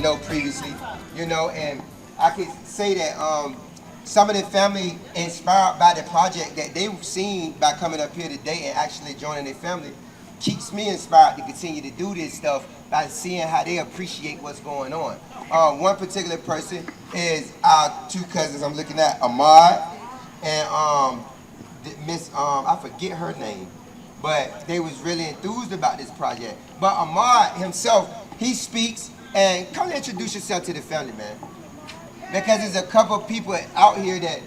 know previously, and I could say that some of the family inspired by the project that they've seen by coming up here today and actually joining their family keeps me inspired to continue to do this stuff by seeing how they appreciate what's going on. One particular person is our two cousins I'm looking at, Ahmad and Miss, I forget her name, but they was really enthused about this project. But Ahmad himself, he speaks, and come and introduce yourself to the family, man. Because there's a couple of people out here that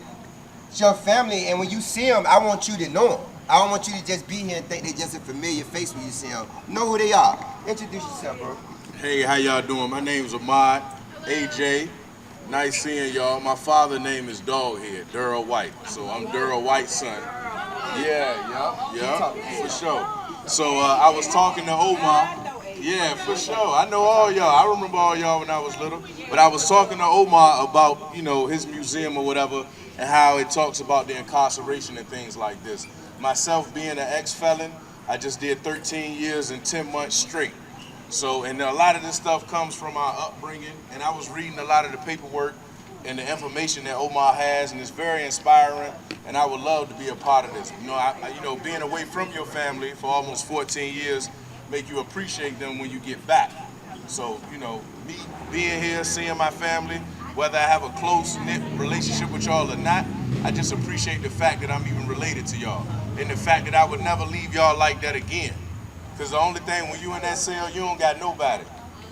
it's your family, and when you see them, I want you to know them. I don't want you to just be here and think they're just a familiar face when you see them. Know who they are. Introduce yourself, bro. Hey, how y'all doing? My name's Ahmad, AJ. Nice seeing y'all. My father's name is Doghead, Durrell White. So I'm Durrell White's son. Yeah, for sure. So I was talking to Omar. Yeah, for sure. I know all y'all. I remember all y'all when I was little. But I was talking to Omar about, his museum or whatever, and how it talks about the incarceration and things like this. Myself being an ex-felon, I just did 13 years and 10 months straight. So, and a lot of this stuff comes from our upbringing, and I was reading a lot of the paperwork and the information that Omar has, and it's very inspiring, and I would love to be a part of this. Being away from your family for almost 14 years make you appreciate them when you get back. So, me being here, seeing my family, whether I have a close-knit relationship with y'all or not, I just appreciate the fact that I'm even related to y'all, and the fact that I would never leave y'all like that again. Because the only thing, when you in that cell, you don't got nobody.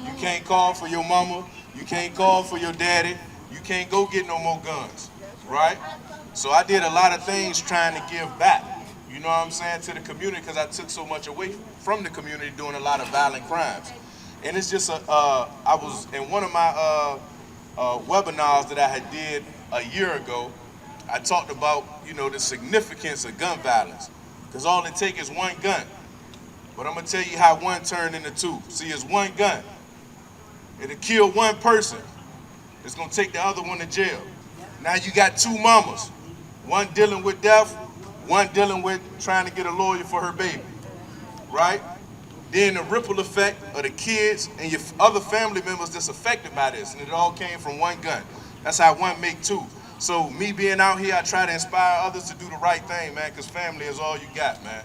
You can't call for your mama, you can't call for your daddy, you can't go get no more guns, right? So I did a lot of things trying to give back, you know what I'm saying, to the community, because I took so much away from the community doing a lot of violent crimes. And it's just, I was in one of my webinars that I had did a year ago, I talked about, the significance of gun violence, because all it takes is one gun. But I'm gonna tell you how one turned into two. See, it's one gun. It'll kill one person. It's gonna take the other one to jail. Now you got two mamas. One dealing with death, one dealing with trying to get a lawyer for her baby, right? Then the ripple effect of the kids and your other family members that's affected by this, and it all came from one gun. That's how one make two. So me being out here, I try to inspire others to do the right thing, man, because family is all you got, man.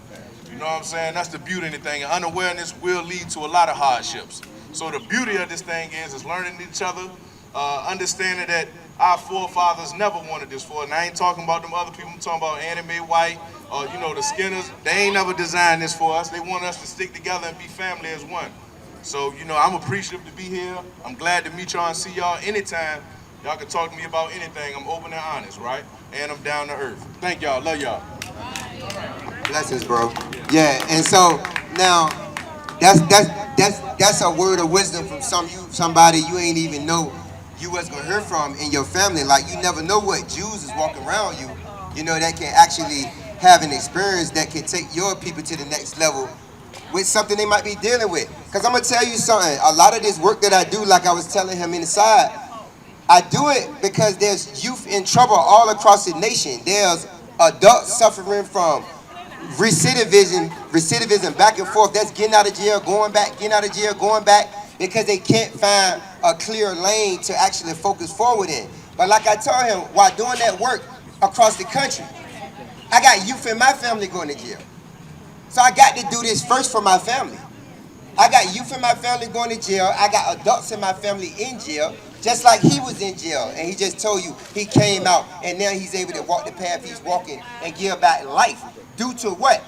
You know what I'm saying? That's the beauty of the thing. And unawareness will lead to a lot of hardships. So the beauty of this thing is learning each other, understanding that our forefathers never wanted this for us. And I ain't talking about them other people. I'm talking about Annie Mae White, the Skinners. They ain't never designed this for us. They want us to stick together and be family as one. So, I'm appreciative to be here. I'm glad to meet y'all and see y'all anytime. Y'all can talk to me about anything. I'm open and honest, right? And I'm down to earth. Thank y'all. Love y'all. Blessings, bro. Yeah, and so now that's a word of wisdom from somebody you ain't even know you was gonna hear from in your family. Like, you never know what Jews is walking around you, that can actually have an experience that can take your people to the next level with something they might be dealing with. Because I'm gonna tell you something, a lot of this work that I do, like I was telling him inside, I do it because there's youth in trouble all across the nation. There's adults suffering from recidivism back and forth. That's getting out of jail, going back, getting out of jail, going back, because they can't find a clear lane to actually focus forward in. But like I told him, while doing that work across the country, I got youth in my family going to jail. So I got to do this first for my family. I got youth in my family going to jail. I got adults in my family in jail, just like he was in jail. And he just told you he came out and now he's able to walk the path he's walking and give back life. Due to what?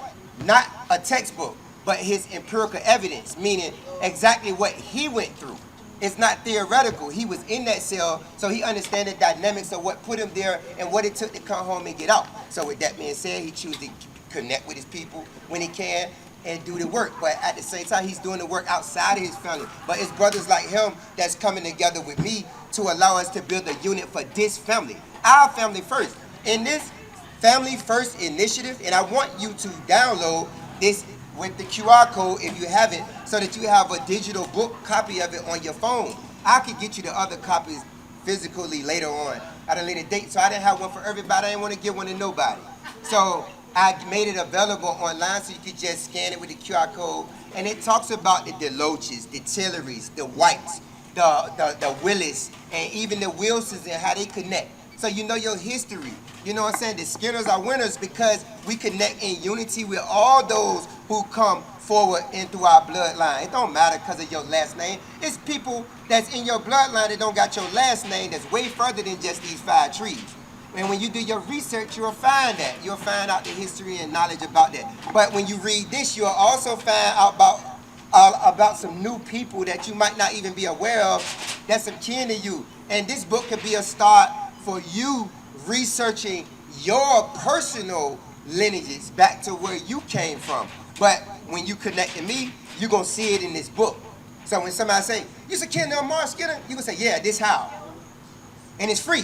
Not a textbook, but his empirical evidence, meaning exactly what he went through. It's not theoretical. He was in that cell, so he understands the dynamics of what put him there and what it took to come home and get out. So with that being said, he chooses to connect with his people when he can and do the work. But at the same time, he's doing the work outside of his family. But it's brothers like him that's coming together with me to allow us to build a unit for this family, our family first. In this Family First initiative, and I want you to download this with the QR code if you haven't, so that you have a digital book copy of it on your phone. I could get you the other copies physically later on at a later date, so I didn't have one for everybody. I didn't want to give one to nobody. So I made it available online so you could just scan it with the QR code, and it talks about the Deloatches, the Tillerys, the Whites, the Willis, and even the Wilsons and how they connect. So you know your history. You know what I'm saying? The Skinners are winners because we connect in unity with all those who come forward in through our bloodline. It don't matter because of your last name. It's people that's in your bloodline that don't got your last name that's way further than just these 5 trees. And when you do your research, you'll find that. You'll find out the history and knowledge about that. But when you read this, you'll also find out about some new people that you might not even be aware of that's some kin to you. And this book could be a start for you researching your personal lineages back to where you came from. But when you connect to me, you're going to see it in this book. So when somebody say, you a kin to Amar Skinner? You can say, yeah, this how. And it's free.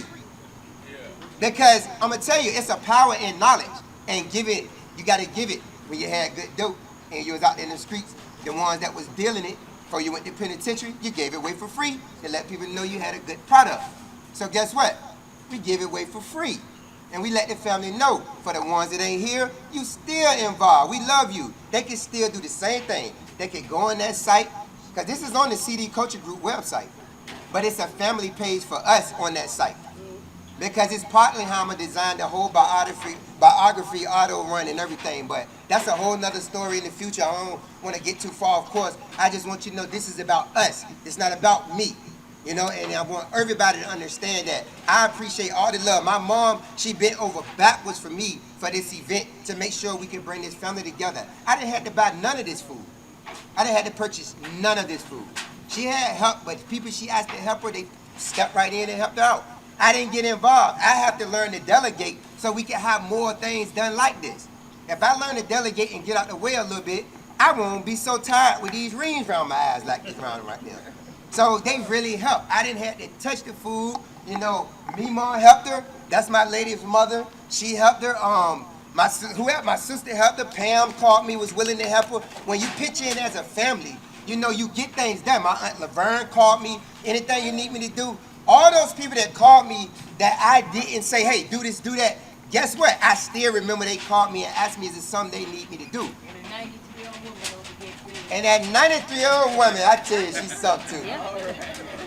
Because I'm going to tell you, it's a power in knowledge. And give it, you got to give it when you had good dope and you was out there in the streets. The ones that was dealing it before you went to penitentiary, you gave it away for free to let people know you had a good product. So guess what? We give it away for free. And we let the family know. For the ones that ain't here, you still involved. We love you. They can still do the same thing. They can go on that site, because this is on the CD Culture Group website. But it's a family page for us on that site. Because it's partly how I'm going to design the whole biography, auto run and everything. But that's a whole nother story in the future. I don't want to get too far, of course. I just want you to know this is about us. It's not about me. You know, and I want everybody to understand that. I appreciate all the love. My mom, she bent over backwards for me for this event to make sure we can bring this family together. I didn't have to buy none of this food. I didn't have to purchase none of this food. She had help, but people she asked to help her, they stepped right in and helped her out. I didn't get involved. I have to learn to delegate so we can have more things done like this. If I learn to delegate and get out the way a little bit, I won't be so tired with these rings around my eyes like this around right now. So they really helped. I didn't have to touch the food. You know, Mima helped her. That's my lady's mother. She helped her. My sister helped her. Pam called me, was willing to help her. When you pitch in as a family, you know, you get things done. My Aunt Laverne called me. Anything you need me to do. All those people that called me that I didn't say, hey, do this, do that. Guess what? I still remember they called me and asked me, is it something they need me to do? And that 93-year-old woman, I tell you, she's something too.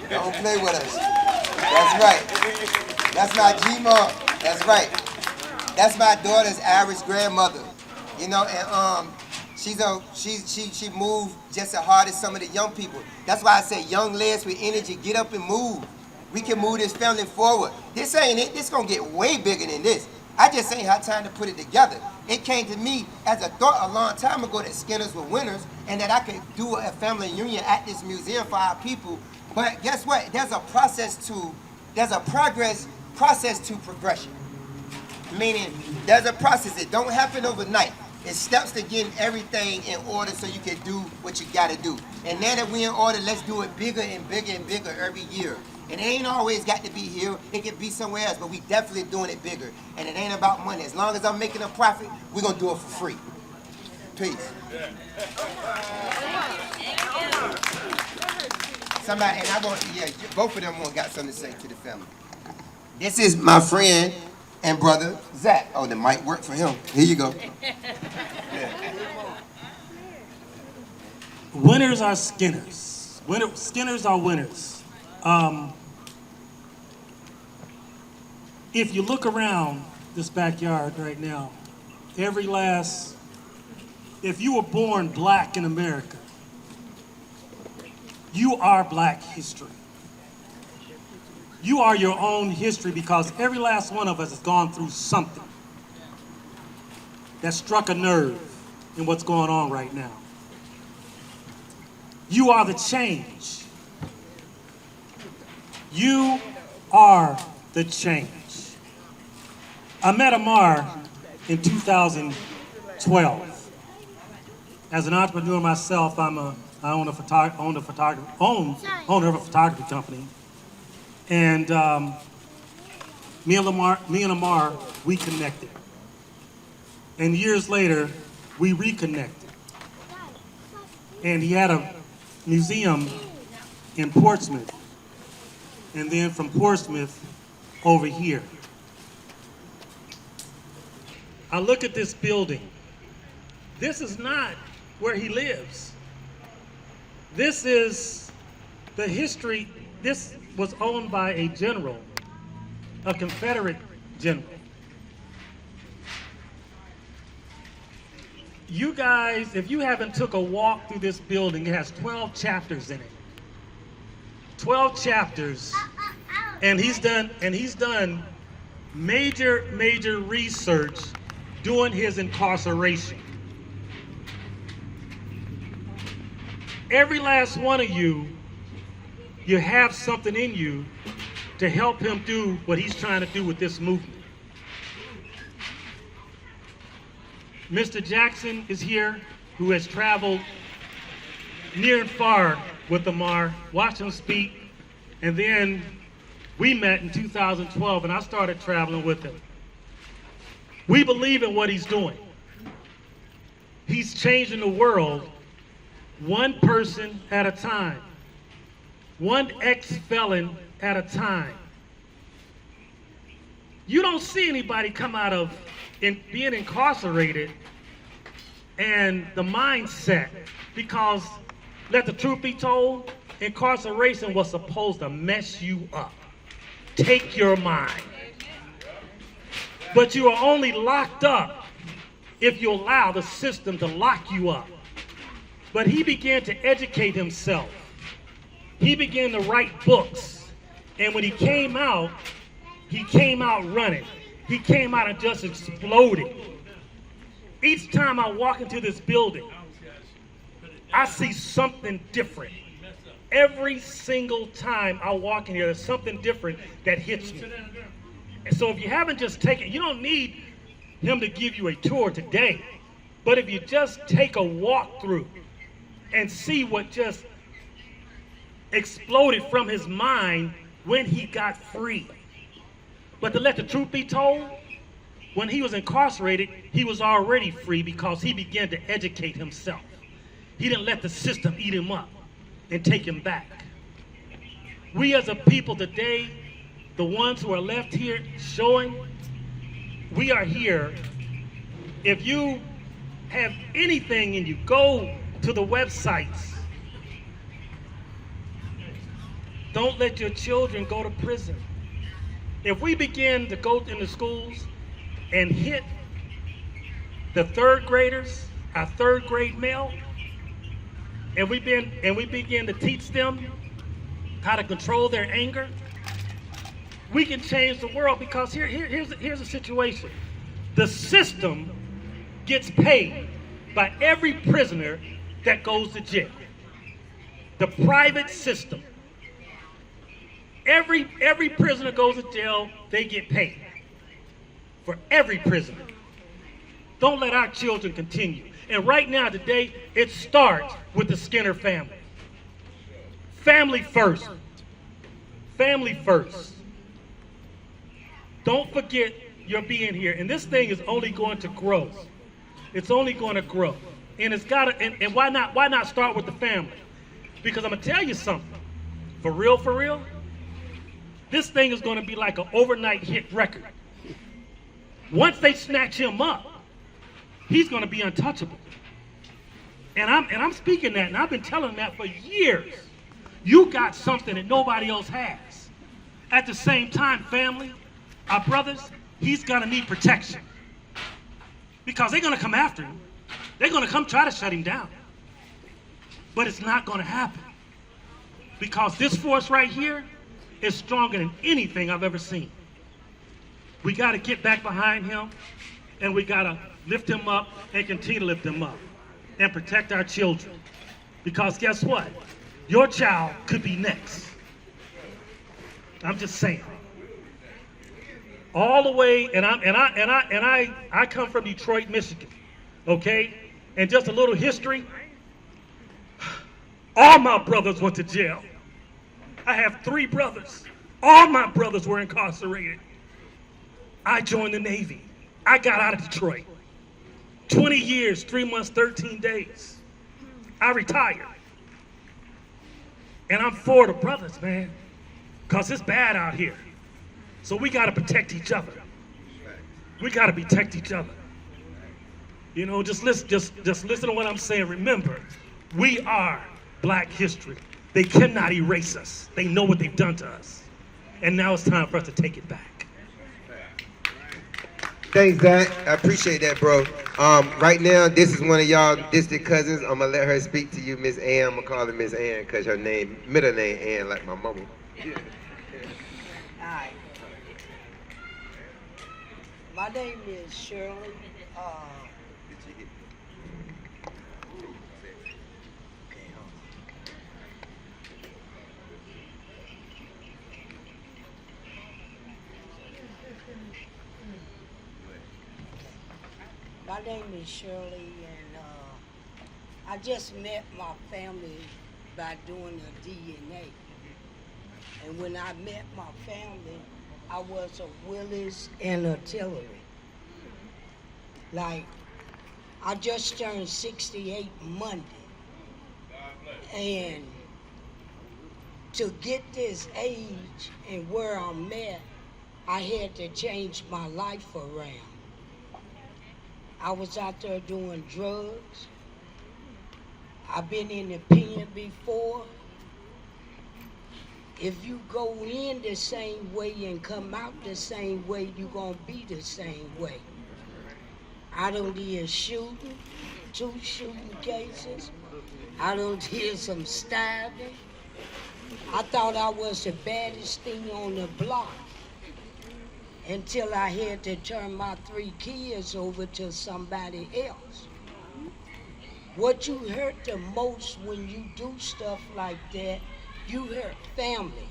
Don't play with us. That's right. That's my G-Mom. That's right. That's my daughter's Irish grandmother. You know, and she moved just as hard as some of the young people. That's why I say young legs with energy, get up and move. We can move this family forward. This ain't it. This gonna get way bigger than this. I just ain't had time to put it together. It came to me as a thought a long time ago that Skinners were winners and that I could do a family reunion at this museum for our people. But guess what? There's a process to progression. Meaning there's a process. It don't happen overnight. It's steps to getting everything in order so you can do what you gotta do. And now that we're in order, let's do it bigger and bigger and bigger every year. And it ain't always got to be here. It can be somewhere else, but we definitely doing it bigger. And it ain't about money. As long as I'm making a profit, we're gonna do it for free. Peace. Somebody, and I want, yeah, both of them got something to say to the family. This is my friend and brother, Zach. Oh, the mic worked for him. Here you go. Winners are Skinners. Skinners are winners. If you look around this backyard right now, if you were born black in America, you are black history. You are your own history because every last one of us has gone through something that struck a nerve in what's going on right now. You are the change. You are the change. I met Amar in 2012. As an entrepreneur myself, I own a photography company. And me and Amar, we connected. And years later, we reconnected. And he had a museum in Portsmouth. And then from Portsmouth over here. I look at this building. This is not where he lives. This is the history this was owned by a general, a Confederate general. You guys, if you haven't took a walk through this building, it has 12 chapters in it. 12 chapters, and he's done major research during his incarceration. Every last one of you have something in you to help him do what he's trying to do with this movement. Mr. Jackson is here, who has traveled near and far with Amar, watched him speak, and then we met in 2012 and I started traveling with him. We believe in what he's doing. He's changing the world one person at a time, one ex-felon at a time. You don't see anybody come out of being incarcerated and the mindset, because let the truth be told, incarceration was supposed to mess you up, take your mind. But you are only locked up if you allow the system to lock you up. But he began to educate himself. He began to write books. And when he came out running. He came out and just exploded. Each time I walk into this building, I see something different. Every single time I walk in here, there's something different that hits me. And so if you haven't just taken, you don't need him to give you a tour today, but if you just take a walk through and see what just exploded from his mind when he got free. But to let the truth be told, when he was incarcerated, he was already free because he began to educate himself. He didn't let the system eat him up and take him back. We as a people today, the ones who are left here showing, we are here. If you have anything in you, go to the websites. Don't let your children go to prison. If we begin to go into schools and hit the third graders, our third grade male, and we begin to teach them how to control their anger, we can change the world. Because here's a situation. The system gets paid by every prisoner that goes to jail. The private system. Every prisoner goes to jail, they get paid. For every prisoner. Don't let our children continue. And right now, today, it starts with the Skinner family. Family first. Family first. Don't forget you're being here. And this thing is only going to grow. It's only going to grow. And it's got to, and why not start with the family? Because I'm going to tell you something. For real, this thing is going to be like an overnight hit record. Once they snatch him up, he's going to be untouchable. And I'm speaking that, and I've been telling that for years. You got something that nobody else has. At the same time, family, our brothers, he's going to need protection. Because they're going to come after him. They're going to come try to shut him down. But it's not going to happen. Because this force right here is stronger than anything I've ever seen. We got to get back behind him, and we got to lift him up and continue to lift him up and protect our children. Because guess what? Your child could be next. I'm just saying. All the way, and I come from Detroit, Michigan. Okay? And just a little history. All my brothers went to jail. I have 3 brothers. All my brothers were incarcerated. I joined the Navy. I got out of Detroit. 20 years, 3 months, 13 days. I retired. And I'm for the brothers, man. Because it's bad out here. So we got to protect each other. We got to protect each other. You know, just listen to what I'm saying. Remember, we are Black history. They cannot erase us. They know what they've done to us. And now it's time for us to take it back. Thanks, Zach. I appreciate that, bro. Right now, this is one of y'all distant cousins. I'm gonna let her speak to you, Miss Ann. I'm gonna call her Miss Ann because her middle name Ann, like my mama. Hi. My name is Shirley. My name is Shirley, and I just met my family by doing a DNA. And when I met my family, I was a Willis and a Tillerys. Like, I just turned 68 Monday. And to get this age and where I'm at, I had to change my life around. I was out there doing drugs. I've been in the pen before. If you go in the same way and come out the same way, you're gonna be the same way. I done did shooting, 2 shooting cases. I done did some stabbing. I thought I was the baddest thing on the block until I had to turn my 3 kids over to somebody else. What you hurt the most when you do stuff like that, you hurt family.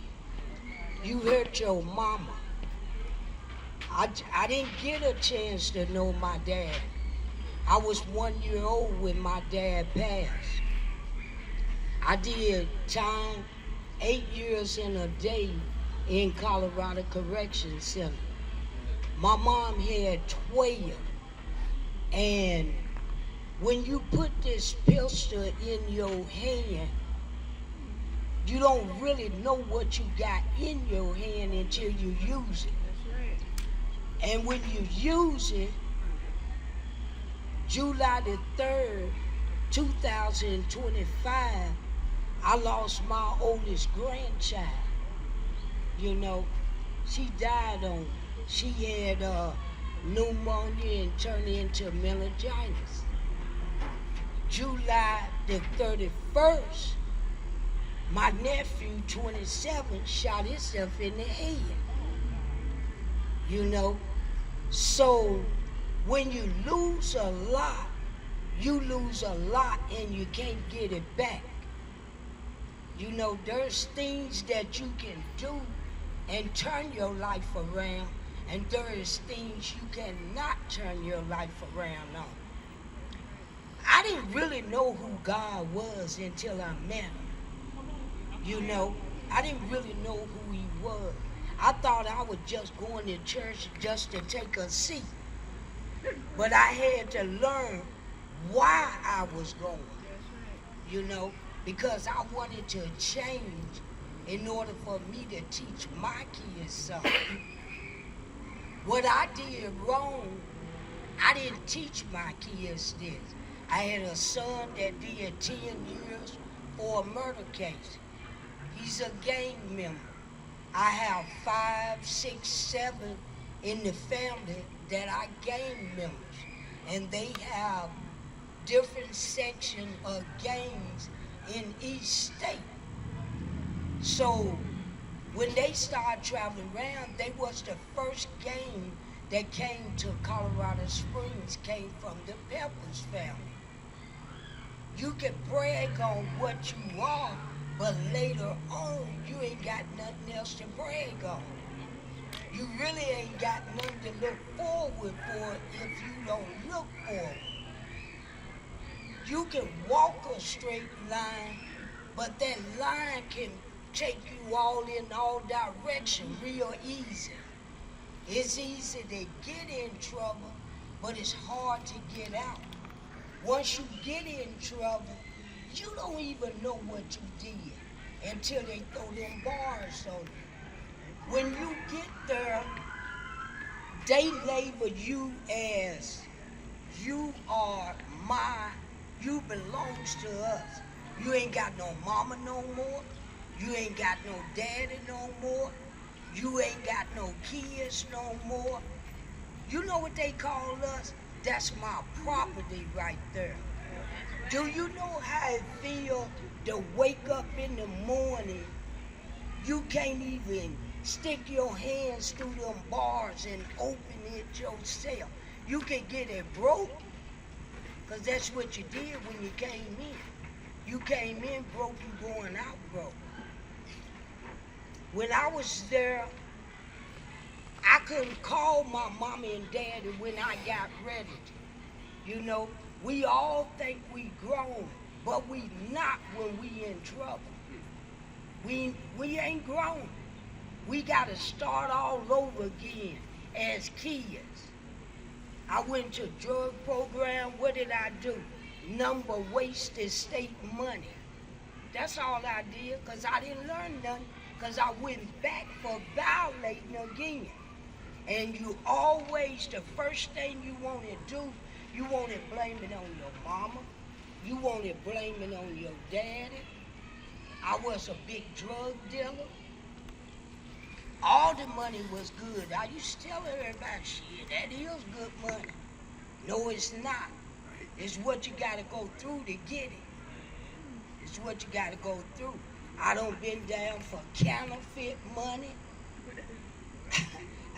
You hurt your mama. I didn't get a chance to know my dad. I was 1 year old when my dad passed. I did time 8 years and a day in Colorado Correction Center. My mom had 12. And when you put this pistol in your hand, you don't really know what you got in your hand until you use it. And when you use it, July the 3rd, 2025, I lost my oldest grandchild. You know, she died on, she had pneumonia and turned into meningitis. July the 31st, my nephew, 27, shot himself in the head. You know, so when you lose a lot, you lose a lot and you can't get it back. You know, there's things that you can do and turn your life around, and there is things you cannot turn your life around on. I didn't really know who God was until I met him. You know, I didn't really know who he was. I thought I was just going to church just to take a seat. But I had to learn why I was going, you know, because I wanted to change in order for me to teach my kids something. What I did wrong, I didn't teach my kids this. I had a son that did 10 years for a murder case. He's a gang member. I have 5, 6, 7 in the family that are gang members. And they have different sections of gangs in each state. So when they started traveling around, they was the first gang that came to Colorado Springs, came from the Peppers family. You can brag on what you are, but later on, you ain't got nothing else to brag on. You really ain't got nothing to look forward for if you don't look forward. You can walk a straight line, but that line can take you all in all directions real easy. It's easy to get in trouble, but it's hard to get out. Once you get in trouble, you don't even know what you did until they throw them bars on you. When you get there, they label you as you belongs to us. You ain't got no mama no more. You ain't got no daddy no more. You ain't got no kids no more. You know what they call us? That's my property right there. Do you know how it feels to wake up in the morning? You can't even stick your hands through them bars and open it yourself. You can get it broke, because that's what you did when you came in. You came in broke, you going out broke. When I was there, I couldn't call my mommy and daddy when I got ready. You know, we all think we grown, but we not when we in trouble. We ain't grown. We got to start all over again as kids. I went to drug program. What did I do? Number wasted state money. That's all I did, because I didn't learn nothing, because I went back for violating again. And you always, the first thing you want to do, you want to blame it on your mama. You want to blame it on your daddy. I was a big drug dealer. All the money was good. I used to tell everybody, shit, that is good money. No, it's not. It's what you got to go through to get it. It's what you got to go through. I done been down for counterfeit money.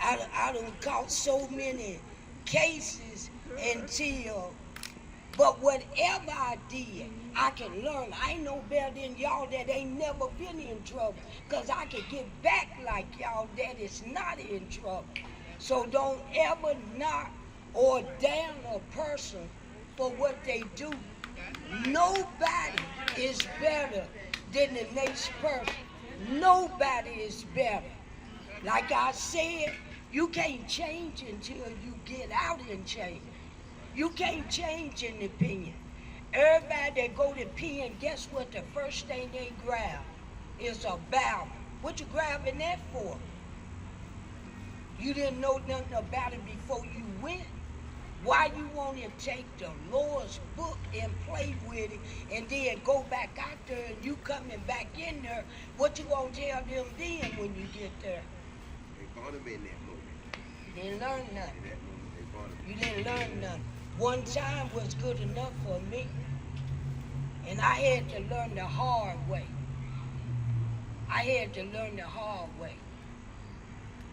I done caught so many cases until, but whatever I did, I can learn. I ain't no better than y'all that ain't never been in trouble, because I can get back like y'all that is not in trouble. So don't ever knock or down a person for what they do. Nobody is better than the next person. Nobody is better. Like I said, you can't change until you get out and change. You can't change an opinion. Everybody that go to pen, guess what? The first thing they grab is a Bible. What you grabbing that for? You didn't know nothing about it before you went. Why you want to take the Lord's book and play with it and then go back out there and you coming back in there? What you gonna tell them then when you get there? They bought him in that moment. You didn't learn In nothing. that moment, they bought him. You didn't learn nothing. One time was good enough for me. And I had to learn the hard way. I had to learn the hard way.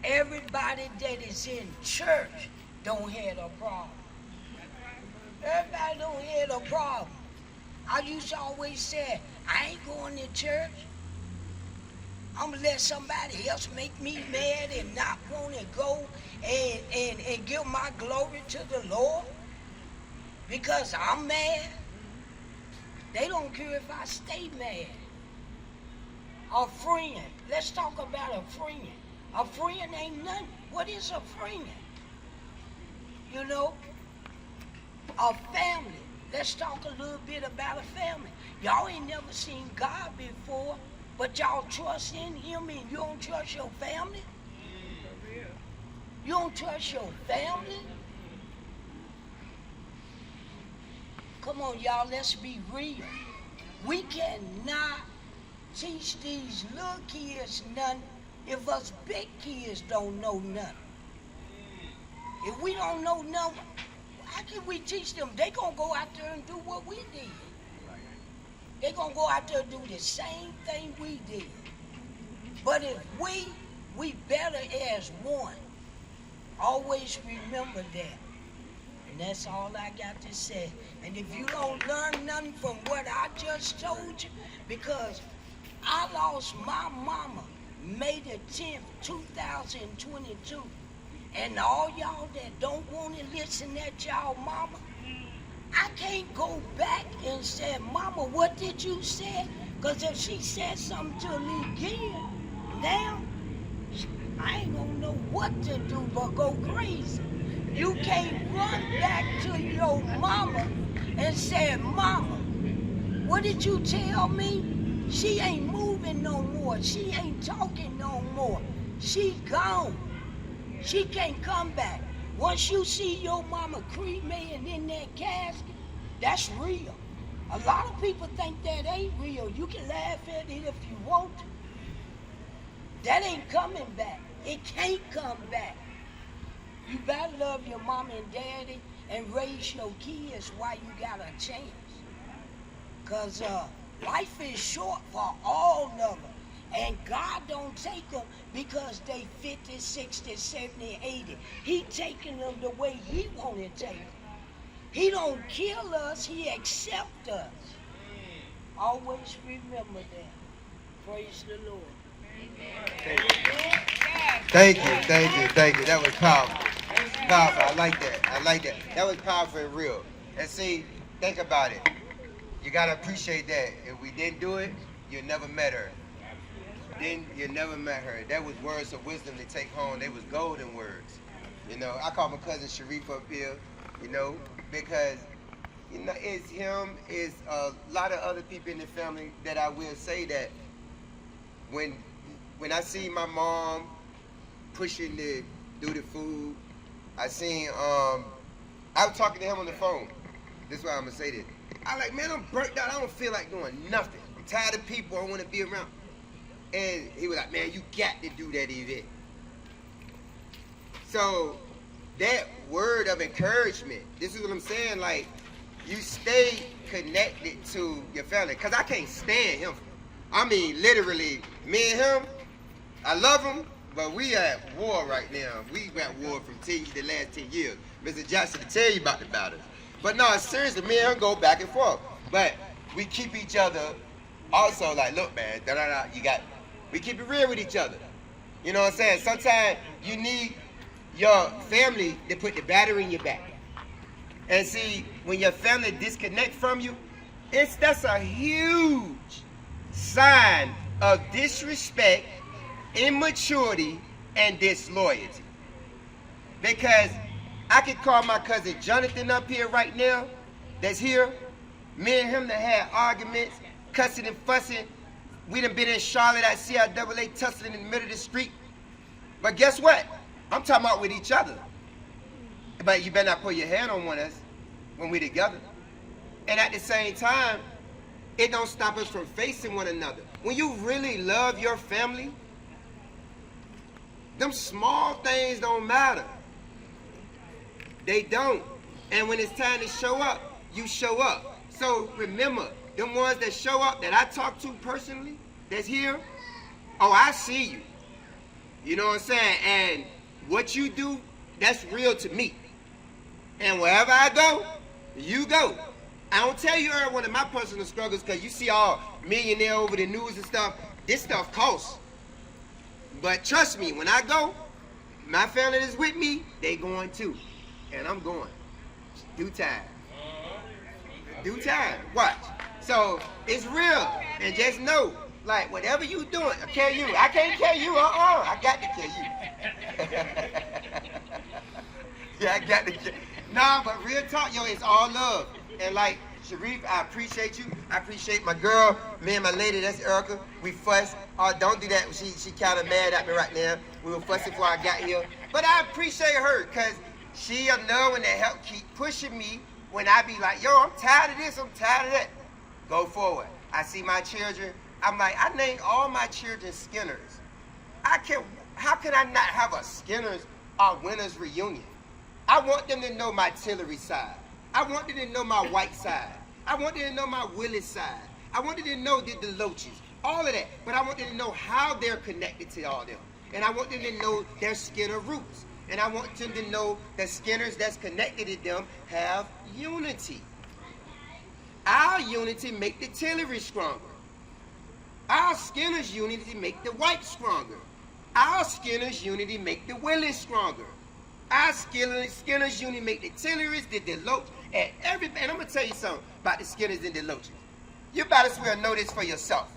Everybody that is in church don't have a problem. Everybody don't have a problem. I used to always say, I ain't going to church. I'm going to let somebody else make me mad and not want to go and give my glory to the Lord because I'm mad. They don't care if I stay mad. A friend. Let's talk about a friend. A friend ain't nothing. What is a friend? You know? A family. Let's talk a little bit about a family. Y'all ain't never seen God before, but y'all trust in Him and you don't trust your family? You don't trust your family? Come on, y'all, let's be real. We cannot teach these little kids nothing if us big kids don't know nothing. If we don't know nothing, how can we teach them? They gonna go out there and do what we did. They gonna go out there and do the same thing we did. But if we better as one. Always remember that. And that's all I got to say. And if you don't learn nothing from what I just told you, because I lost my mama May the 10th, 2022. And all y'all that don't want to listen at y'all mama, I can't go back and say, Mama, what did you say? Because if she said something to me again, now, I ain't gonna know what to do but go crazy. You can't run back to your mama and say, Mama, what did you tell me? She ain't moving no more. She ain't talking no more. She gone. She can't come back. Once you see your mama cremated in that casket, that's real. A lot of people think that ain't real. You can laugh at it if you want to. That ain't coming back. It can't come back. You better love your mom and daddy and raise your kids while you got a chance. Because life is short for all of them. And God don't take them because they 50, 60, 70, 80. He taking them the way he want to take them. He don't kill us, he accepts us. Always remember that. Praise the Lord. Thank you. That was powerful. Powerful. I like that. That was powerful and real. And see, think about it. You gotta appreciate that. If we didn't do it, you never met her. Then you never met her. That was words of wisdom to take home. They was golden words. You know, I call my cousin Sharif up here, you know, because, you know, it's him, it's a lot of other people in the family that I will say that when I see my mom pushing to do the food, I seen, I was talking to him on the phone. This is why I'm gonna say this. I like, man, I'm burnt out. I don't feel like doing nothing. I'm tired of people. I want to be around. And he was like, man, you got to do that event. So that word of encouragement, this is what I'm saying, like, you stay connected to your family. Because I can't stand him. I mean, literally, me and him, I love him, but we at war right now. We at war from the last 10 years. Mr. Jackson to tell you about the battles. But no, seriously, me and him go back and forth. But we keep each other also like, look, man, we keep it real with each other. You know what I'm saying? Sometimes you need your family to put the battery in your back. And see, when your family disconnect from you, that's a huge sign of disrespect, immaturity, and disloyalty. Because I could call my cousin Jonathan up here right now, that's here. Me and him that had arguments, cussing and fussing. We done been in Charlotte at CIAA tussling in the middle of the street. But guess what? I'm talking about with each other. But you better not put your hand on one of us when we together. And at the same time, it don't stop us from facing one another. When you really love your family, them small things don't matter. They don't. And when it's time to show up, you show up. So remember, them ones that show up that I talk to personally, that's here, oh, I see you. You know what I'm saying? And what you do, that's real to me. And wherever I go, you go. I don't tell you every one of my personal struggles because you see all millionaire over the news and stuff. This stuff costs. But trust me, when I go, my family that's with me, they going too. And I'm going. Due time. Due time. Watch. So it's real. And just know, like, whatever you doing, I can't you. I can't kill you. I got to kill you. Yeah, I got to kill. Nah, but real talk, yo, it's all love. And like, Sharif, I appreciate you. I appreciate my girl, me and my lady, that's Erica. We fuss. Oh, don't do that. She kind of mad at me right now. We were fussing before I got here. But I appreciate her because she another one that help keep pushing me when I be like, yo, I'm tired of this, I'm tired of that. Go forward. I see my children. I'm like, I named all my children Skinners. How can I not have a Skinners or Winners reunion? I want them to know my Tillerys side. I want them to know my white side. I want them to know my Willis side. I want them to know the Deloatches, all of that. But I want them to know how they're connected to all them. And I want them to know their Skinner roots. And I want them to know that Skinners that's connected to them have unity. Our unity make the Tillerys stronger. Our Skinner's unity make the white stronger. Our Skinner's unity make the Willis stronger. Our Skinner's unity make the Tillerys, the Deloatches, and everything. And I'm going to tell you something about the Skinners and Deloatches. You might as well know this for yourself.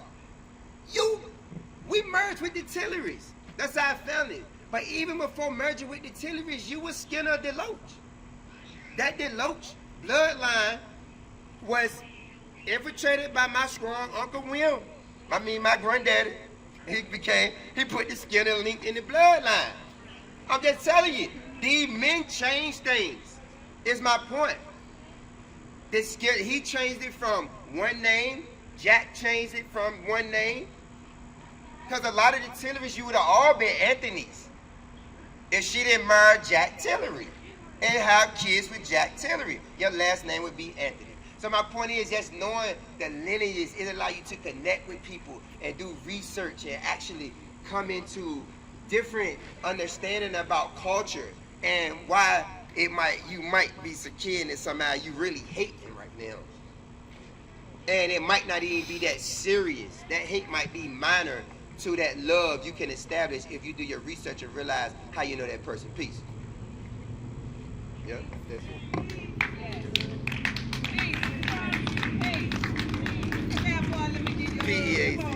We merged with the Tillerys. That's our family. But even before merging with the Tillerys, you was Skinner Deloatch. That Deloatch bloodline was infiltrated by my strong Uncle Will. I mean, my granddaddy. He put the Skinner link in the bloodline. I'm just telling you, these men change things, is my point. He changed it from one name. Jack changed it from one name. Because a lot of the Tillerys, you would have all been Anthony's if she didn't marry Jack Tillery and have kids with Jack Tillery. Your last name would be Anthony. So my point is just knowing the lineages, it allows you to connect with people and do research and actually come into different understanding about culture and why you might be securing and somehow you really hate them right now. And it might not even be that serious. That hate might be minor to that love you can establish if you do your research and realize how you know that person. Peace. Yeah, that's it. PEA.